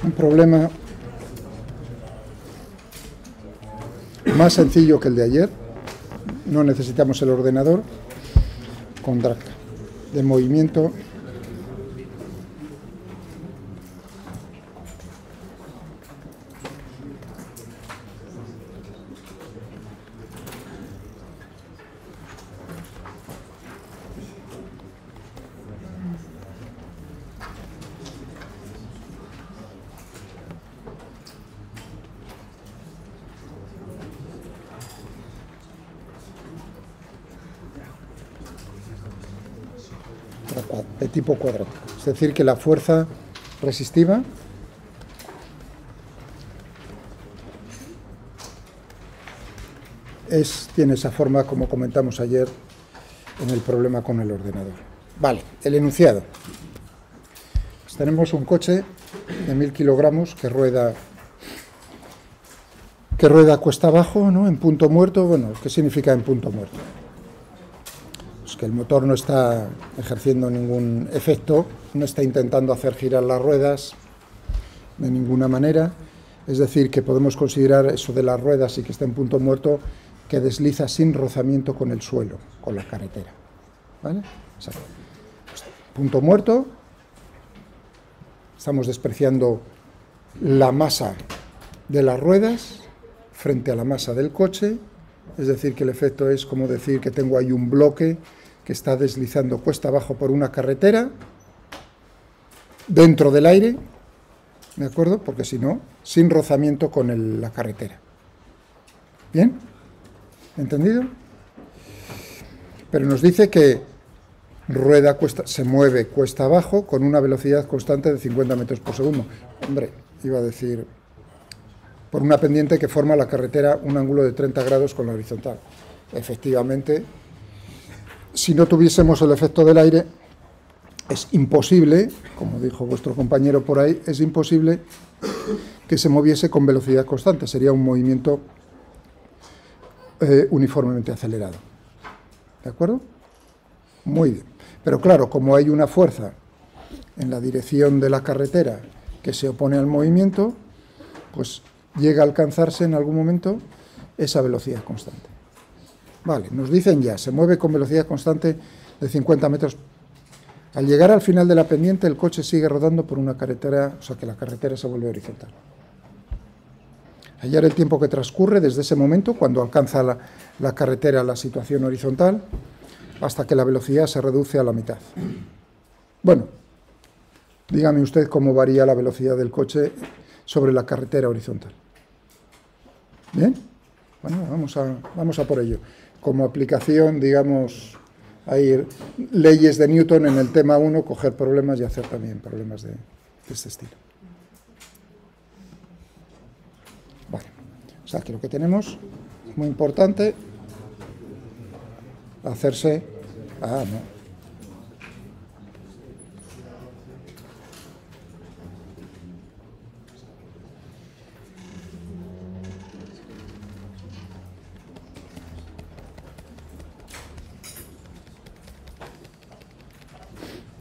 Un problema más sencillo que el de ayer. No necesitamos el ordenador, con drag de movimiento. De tipo cuadrático, es decir, que la fuerza resistiva tiene esa forma como comentamos ayer en el problema con el ordenador. Vale, el enunciado. Pues tenemos un coche de 1000 kilogramos que rueda cuesta abajo, ¿no? En punto muerto. Bueno, ¿qué significa en punto muerto? Que el motor no está ejerciendo ningún efecto, no está intentando hacer girar las ruedas de ninguna manera, es decir, que podemos considerar eso de las ruedas y que está en punto muerto, que desliza sin rozamiento con el suelo, con la carretera, ¿vale? O sea, pues, punto muerto, estamos despreciando la masa de las ruedas frente a la masa del coche, es decir, que el efecto es como decir que tengo ahí un bloque que está deslizando cuesta abajo por una carretera, dentro del aire, ¿de acuerdo? Porque si no, sin rozamiento con la carretera. ¿Bien? ¿Entendido? Pero nos dice que se mueve cuesta abajo con una velocidad constante de 50 metros por segundo. Hombre, iba a decir, por una pendiente que forma la carretera un ángulo de 30 grados con la horizontal. Efectivamente, si no tuviésemos el efecto del aire, es imposible, como dijo vuestro compañero por ahí, es imposible que se moviese con velocidad constante. Sería un movimiento uniformemente acelerado. ¿De acuerdo? Muy bien. Pero claro, como hay una fuerza en la dirección de la carretera que se opone al movimiento, pues llega a alcanzarse en algún momento esa velocidad constante. Vale, nos dicen ya, se mueve con velocidad constante de 50 metros. Al llegar al final de la pendiente, el coche sigue rodando por una carretera, o sea que la carretera se vuelve horizontal. Hallar el tiempo que transcurre desde ese momento, cuando alcanza la carretera la situación horizontal, hasta que la velocidad se reduce a la mitad. Bueno, dígame usted cómo varía la velocidad del coche sobre la carretera horizontal. ¿Bien? Bueno, vamos a por ello. Como aplicación, digamos, hay leyes de Newton en el tema 1, coger problemas y hacer también problemas de este estilo. Vale, o sea, que lo que tenemos es muy importante hacerse... Ah, no.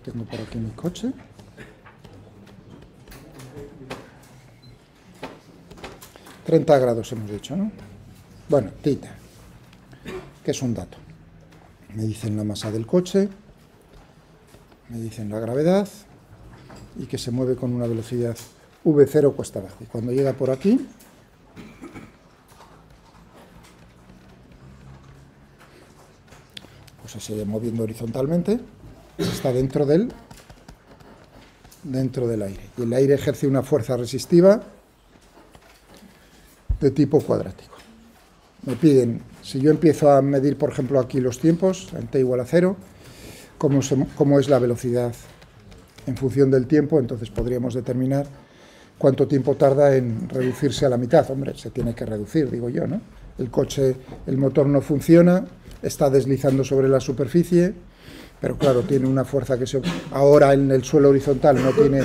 Tengo por aquí mi coche. ...30 grados hemos dicho, ¿no? Bueno, tita, que es un dato. Me dicen la masa del coche, me dicen la gravedad y que se mueve con una velocidad v0 cuesta abajo. Y cuando llega por aquí, pues se sigue moviendo horizontalmente, está dentro del aire. Y el aire ejerce una fuerza resistiva de tipo cuadrático. Me piden, si yo empiezo a medir, por ejemplo, aquí los tiempos, en t igual a 0, cómo es la velocidad en función del tiempo, entonces podríamos determinar cuánto tiempo tarda en reducirse a la mitad. Hombre, se tiene que reducir, digo yo, ¿no? El coche, el motor no funciona, está deslizando sobre la superficie, pero claro, tiene una fuerza que ahora en el suelo horizontal no tiene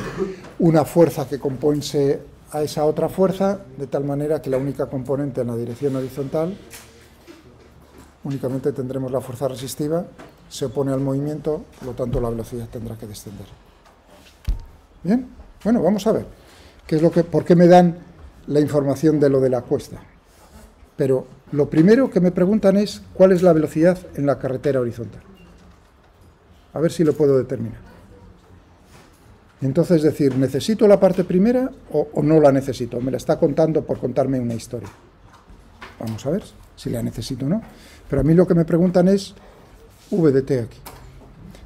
una fuerza que compense a esa otra fuerza, de tal manera que la única componente en la dirección horizontal, únicamente tendremos la fuerza resistiva, se opone al movimiento, por lo tanto la velocidad tendrá que descender. Bien, bueno, vamos a ver. ¿Por qué me dan la información de lo de la cuesta? Pero lo primero que me preguntan es cuál es la velocidad en la carretera horizontal. A ver si lo puedo determinar. Entonces decir, ¿necesito la parte primera o no la necesito? Me la está contando por contarme una historia. Vamos a ver si la necesito o no. Pero a mí lo que me preguntan es VDT aquí.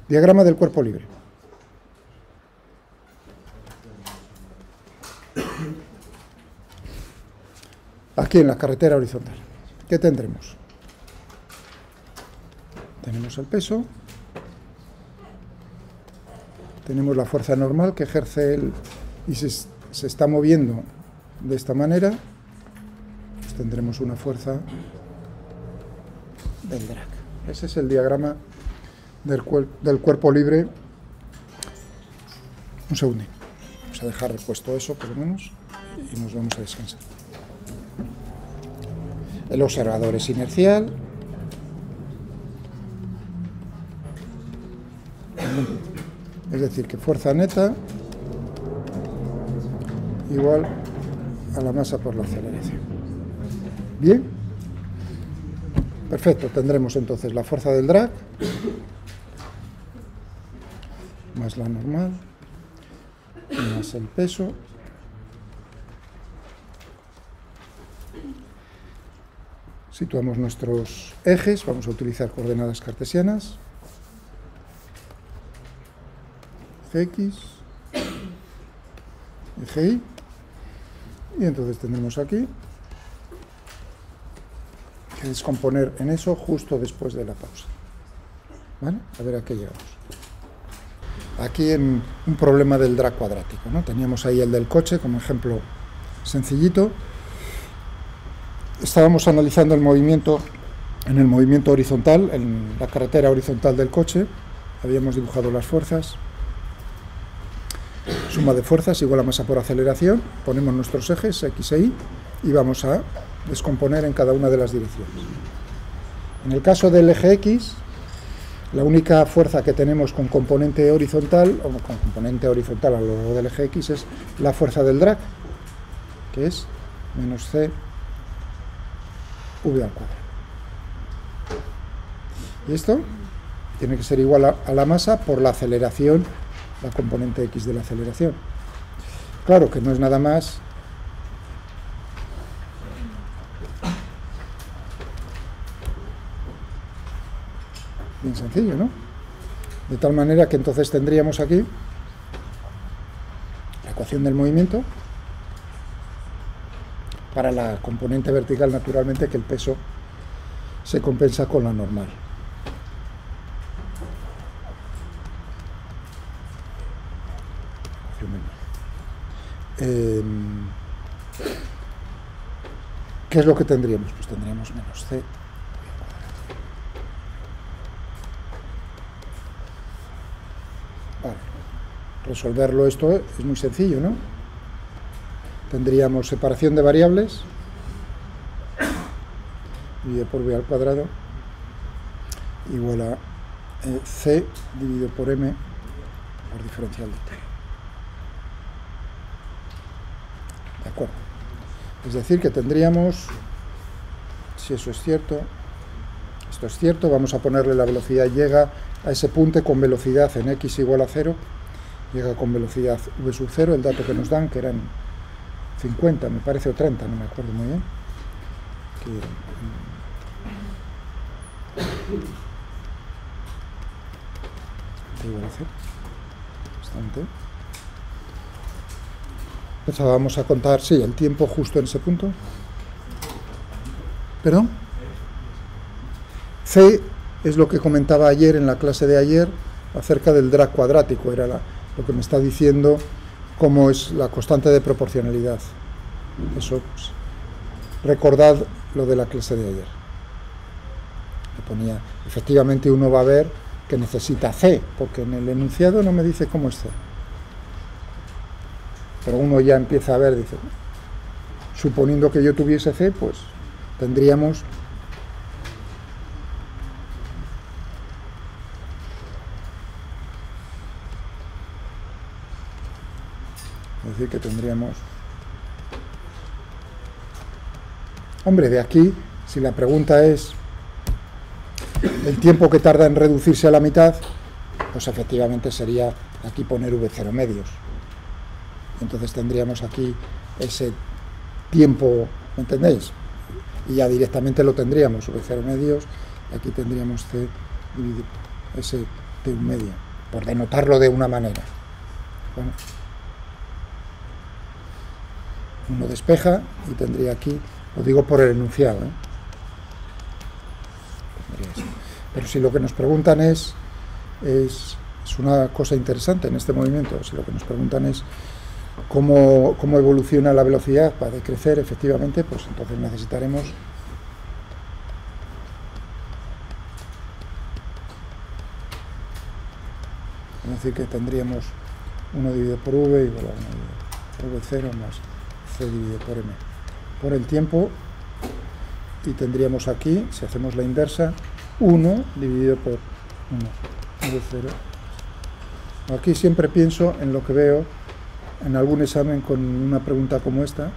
Diagrama del cuerpo libre. Aquí en la carretera horizontal. ¿Qué tendremos? Tenemos el peso. Tenemos la fuerza normal que ejerce él y se está moviendo de esta manera. Pues tendremos una fuerza del drag. Ese es el diagrama del cuerpo libre. Un segundo. Vamos a dejar repuesto eso por lo menos y nos vamos a descansar. El observador es inercial. Es decir, que fuerza neta igual a la masa por la aceleración. Bien. Perfecto. Tendremos entonces la fuerza del drag más la normal más el peso situamos nuestros ejes, vamos a utilizar coordenadas cartesianas, eje X, eje Y, y entonces tendremos aquí que descomponer en eso justo después de la pausa. ¿Vale? A ver a qué llegamos. Aquí en un problema del drag cuadrático, ¿no? Teníamos ahí el del coche como ejemplo sencillito. Estábamos analizando el movimiento en el movimiento horizontal, en la carretera horizontal del coche. Habíamos dibujado las fuerzas. Suma de fuerzas igual a masa por aceleración. Ponemos nuestros ejes X e Y y vamos a descomponer en cada una de las direcciones. En el caso del eje X, la única fuerza que tenemos con componente horizontal, o con componente horizontal a lo largo del eje X, es la fuerza del drag, que es menos C V al cuadrado. Y esto tiene que ser igual a la masa por la aceleración, la componente X de la aceleración. Claro que no es nada más bien sencillo, ¿no? De tal manera que entonces tendríamos aquí la ecuación del movimiento para la componente vertical, naturalmente, que el peso se compensa con la normal. ¿Qué es lo que tendríamos? Pues tendríamos menos C. Vale. Resolverlo esto es muy sencillo, ¿no? Tendríamos separación de variables, dividido por V al cuadrado, igual a C dividido por M por diferencial de T. ¿De acuerdo? Es decir, que tendríamos, si eso es cierto, esto es cierto, vamos a ponerle la velocidad, llega a ese punto con velocidad en X igual a 0, llega con velocidad V sub 0, el dato que nos dan, que eran 50, me parece, o 30, no me acuerdo muy bien. Igual a 0. Bastante. Empezábamos a contar, sí, el tiempo justo en ese punto. ¿Perdón? C es lo que comentaba ayer en la clase de ayer acerca del drag cuadrático, era lo que me está diciendo cómo es la constante de proporcionalidad. Eso, pues, recordad lo de la clase de ayer. Me ponía, efectivamente uno va a ver que necesita C, porque en el enunciado no me dice cómo es C. Pero uno ya empieza a ver, dice, suponiendo que yo tuviese C, pues tendríamos decir que tendríamos... Hombre, de aquí, si la pregunta es el tiempo que tarda en reducirse a la mitad, pues efectivamente sería aquí poner V0 medios. Entonces tendríamos aquí ese tiempo, ¿me entendéis? Y ya directamente lo tendríamos, V0 medios, y aquí tendríamos C dividido ese T1 medio, por denotarlo de una manera. Bueno, uno despeja y tendría aquí, lo digo por el enunciado, ¿eh? Pero si lo que nos preguntan es una cosa interesante en este movimiento, si lo que nos preguntan es cómo evoluciona la velocidad para decrecer, efectivamente, pues entonces necesitaremos es decir que tendríamos 1 dividido por V igual a 1 dividido por V0 más C dividido por M por el tiempo, y tendríamos aquí, si hacemos la inversa, 1 dividido por 1 V0. Aquí siempre pienso en lo que veo en algún examen con una pregunta como esta,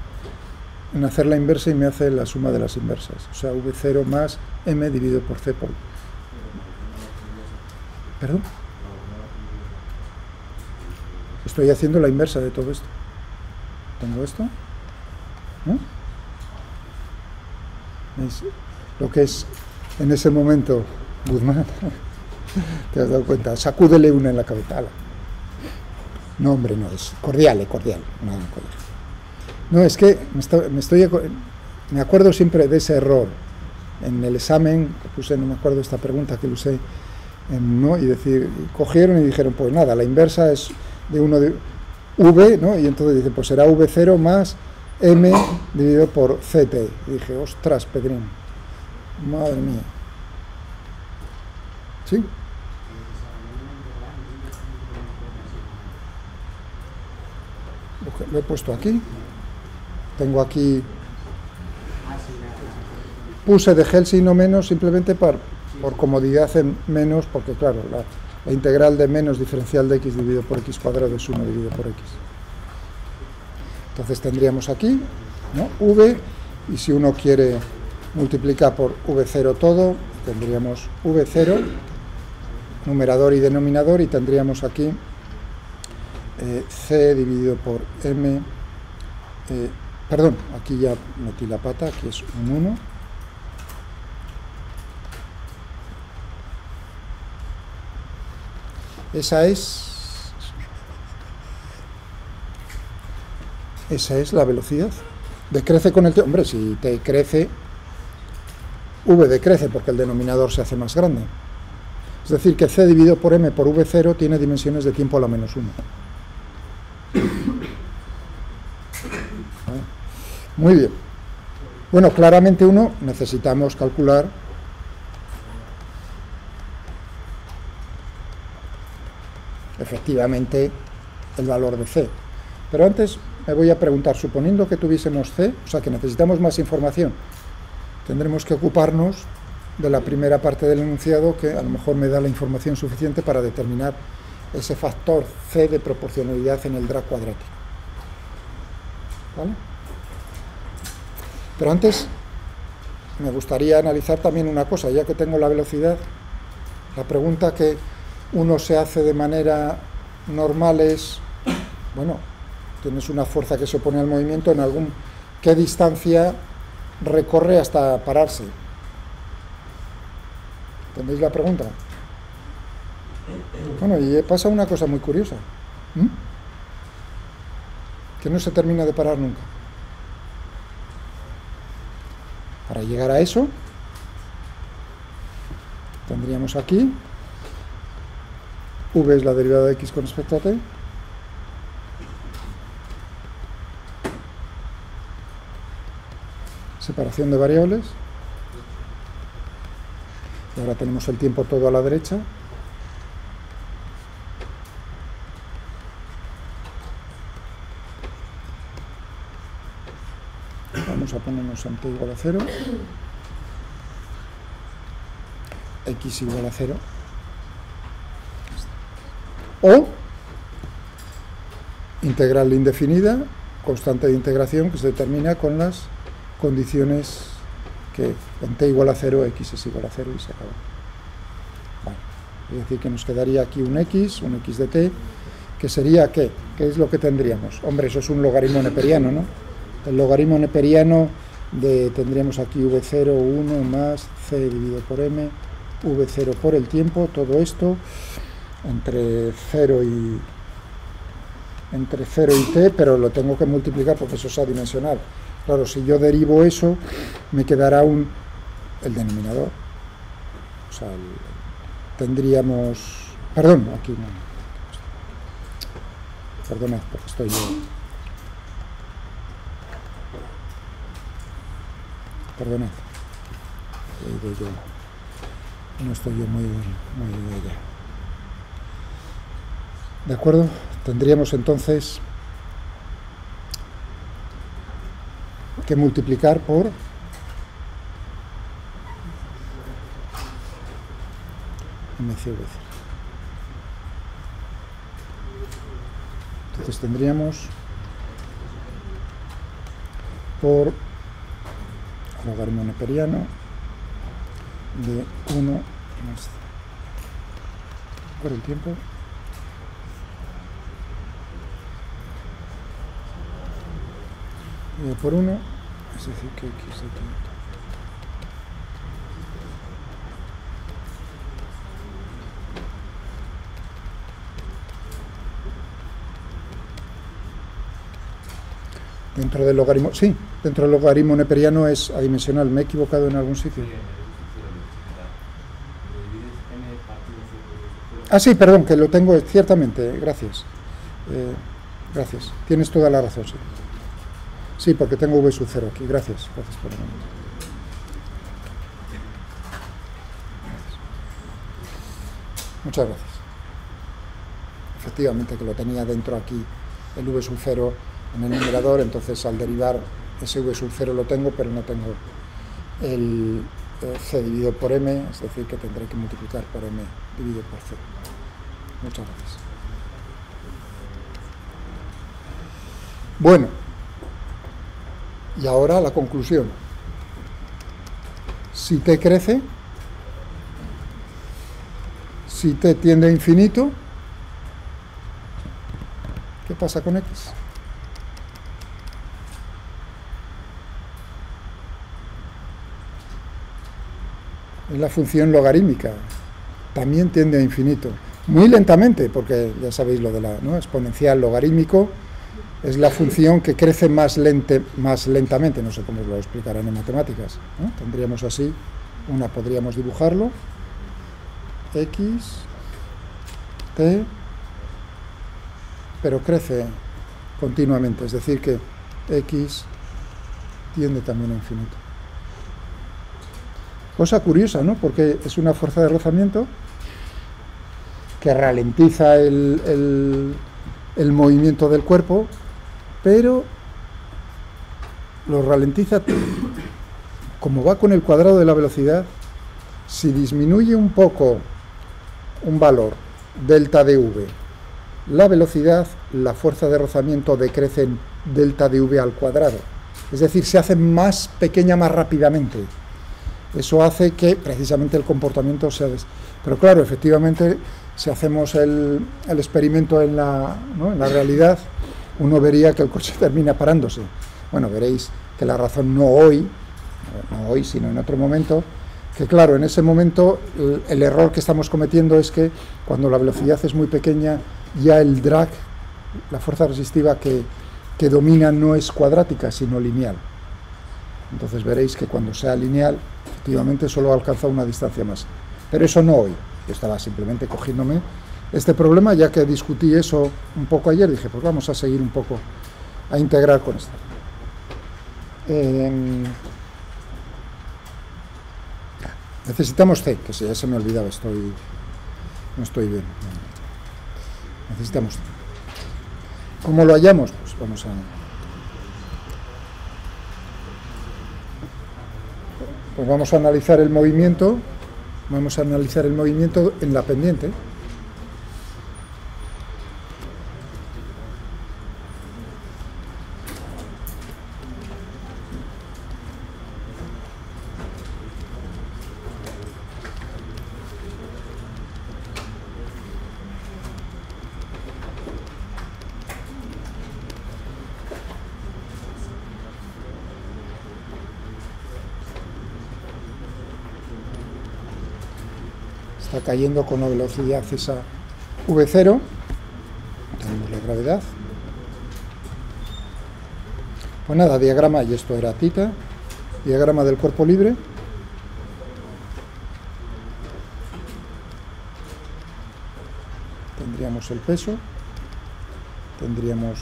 en hacer la inversa y me hace la suma de las inversas, o sea, V0 más M dividido por C por... ¿Perdón? Estoy haciendo la inversa de todo esto. Tengo esto, ¿no? ¿Veis? Lo que es en ese momento, Guzmán, te has dado cuenta, sacúdele una en la cabeza. No, hombre, no, es cordial. No, es que me acuerdo siempre de ese error. En el examen, que puse, no me acuerdo esta pregunta que lo usé, ¿no? Y cogieron y dijeron, pues nada, la inversa es de 1 de V, ¿no? Y entonces dicen, pues será V0 más M dividido por CT. Y dije, ostras, Pedrín, madre mía. ¿Sí? Lo he puesto aquí. Tengo aquí... Puse de Helsing no menos simplemente por comodidad en menos, porque claro, la integral de menos diferencial de x dividido por x cuadrado es 1 dividido por x. Entonces tendríamos aquí, ¿no? V, y si uno quiere multiplicar por V0 todo, tendríamos V0, numerador y denominador, y tendríamos aquí C dividido por M, perdón, aquí ya metí la pata, aquí es un 1, esa es la velocidad. Decrece con el tiempo. Hombre, si T crece, V decrece porque el denominador se hace más grande. Es decir, que C dividido por M por V0 tiene dimensiones de tiempo a la menos 1. Muy bien. Bueno, claramente necesitamos calcular efectivamente el valor de C. Pero antes me voy a preguntar, suponiendo que tuviésemos C, o sea que necesitamos más información, tendremos que ocuparnos de la primera parte del enunciado, que a lo mejor me da la información suficiente para determinar ese factor C de proporcionalidad en el drag cuadrático. ¿Vale? Pero antes me gustaría analizar también una cosa, ya que tengo la velocidad, la pregunta que uno se hace de manera normal es, bueno, tienes una fuerza que se opone al movimiento, ¿qué distancia recorre hasta pararse? ¿Entendéis la pregunta? Bueno, y pasa una cosa muy curiosa, que no se termina de parar nunca. Para llegar a eso, tendríamos aquí, V es la derivada de x con respecto a t, separación de variables, y ahora tenemos el tiempo todo a la derecha, vamos a ponernos en t igual a 0, x igual a 0, o integral indefinida, constante de integración que se determina con las condiciones que en t igual a 0, x es igual a 0 y se acabó. Vale. Es decir, que nos quedaría aquí un x de t, que sería ¿qué? ¿Qué es lo que tendríamos? Hombre, eso es un logaritmo neperiano, ¿no? El logaritmo neperiano tendríamos aquí v0, 1 más c dividido por m, v0 por el tiempo, todo esto entre 0 y t, pero lo tengo que multiplicar porque eso es adimensional. Claro, si yo derivo eso, me quedará el denominador. O sea, tendríamos... Perdón, aquí no. Perdonad, porque estoy yo... Perdonad. No estoy yo muy allá. ¿De acuerdo? Tendríamos entonces que multiplicar por mcv0. Entonces tendríamos por logaritmo neperiano de 1 más por el tiempo por 1, es decir, que x de t. Dentro del logaritmo, sí, dentro del logaritmo neperiano es adimensional. ¿Me he equivocado en algún sitio? Ah, sí, perdón, que lo tengo, ciertamente, gracias. Gracias, tienes toda la razón, sí. Sí, porque tengo v sub 0 aquí. Gracias por el momento. Muchas gracias. Efectivamente que lo tenía dentro aquí el v sub 0 en el numerador, entonces al derivar ese v sub 0 lo tengo, pero no tengo el c dividido por m, es decir, que tendré que multiplicar por m dividido por c. Muchas gracias. Bueno. Y ahora la conclusión. Si t crece, si t tiende a infinito, ¿qué pasa con x? Es la función logarítmica, también tiende a infinito. Muy lentamente, porque ya sabéis lo de la exponencial logarítmico, es la función que crece más lentamente, no sé cómo os lo explicarán en matemáticas, ¿no? Tendríamos así, podríamos dibujarlo, x, t, pero crece continuamente, es decir que x tiende también a infinito. Cosa curiosa, ¿no? Porque es una fuerza de rozamiento que ralentiza el movimiento del cuerpo, pero lo ralentiza, como va con el cuadrado de la velocidad. Si disminuye un poco un valor, delta dv, la velocidad, la fuerza de rozamiento decrece en delta dv al cuadrado, es decir, se hace más pequeña más rápidamente. Eso hace que precisamente el comportamiento sea... Pero claro, efectivamente, si hacemos el experimento en la realidad, uno vería que el coche termina parándose. Bueno, veréis que la razón no hoy, sino en otro momento, que claro, en ese momento el error que estamos cometiendo es que cuando la velocidad es muy pequeña, ya el drag, la fuerza resistiva que domina no es cuadrática, sino lineal. Entonces veréis que cuando sea lineal, efectivamente solo alcanza una distancia más. Pero eso no hoy. Yo estaba simplemente cogiéndome este problema, ya que discutí eso un poco ayer, dije, pues vamos a seguir un poco a integrar con esto. Necesitamos C, que ya se me olvidaba, no estoy bien. Necesitamos C. ¿Cómo lo hallamos? Pues vamos a analizar el movimiento. Vamos a analizar el movimiento en la pendiente. está cayendo con una velocidad esa V0, tenemos la gravedad. Pues nada, diagrama, y esto era tita, diagrama del cuerpo libre. Tendríamos el peso, tendríamos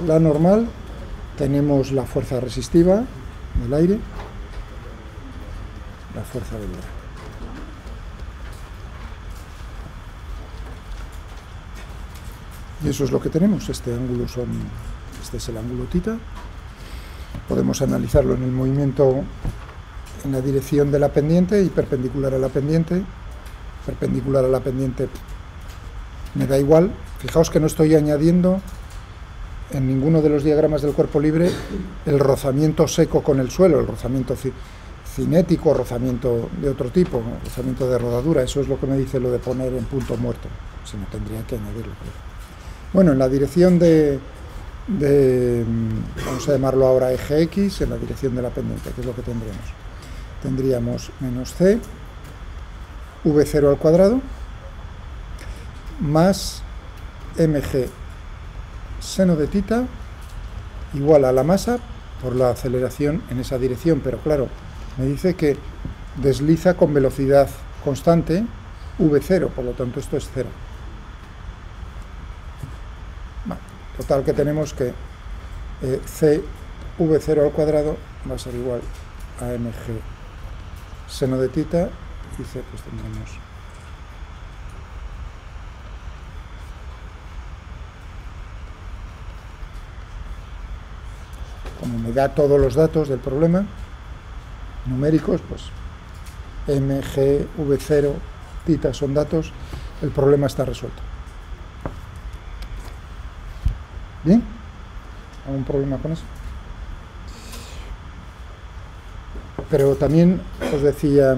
la normal, tenemos la fuerza resistiva del aire, la fuerza del aire. Y eso es lo que tenemos, este es el ángulo tita. Podemos analizarlo en el movimiento en la dirección de la pendiente y perpendicular a la pendiente. Perpendicular a la pendiente me da igual. Fijaos que no estoy añadiendo en ninguno de los diagramas del cuerpo libre el rozamiento seco con el suelo, el rozamiento cinético, rozamiento de otro tipo, rozamiento de rodadura. Eso es lo que me dice lo de poner en punto muerto, si no tendría que añadirlo. Bueno, en la dirección vamos a llamarlo ahora eje X, en la dirección de la pendiente, que es lo que tendríamos. Tendríamos menos c, v0 al cuadrado, más mg seno de tita, igual a la masa por la aceleración en esa dirección, pero claro, me dice que desliza con velocidad constante v0, por lo tanto esto es 0. Total, que tenemos que c v0 al cuadrado va a ser igual a mg seno de tita, y c pues tendremos como me da todos los datos del problema numéricos, pues mg, v0, tita son datos, el problema está resuelto. ¿Bien? ¿Algún problema con eso? Pero también os decía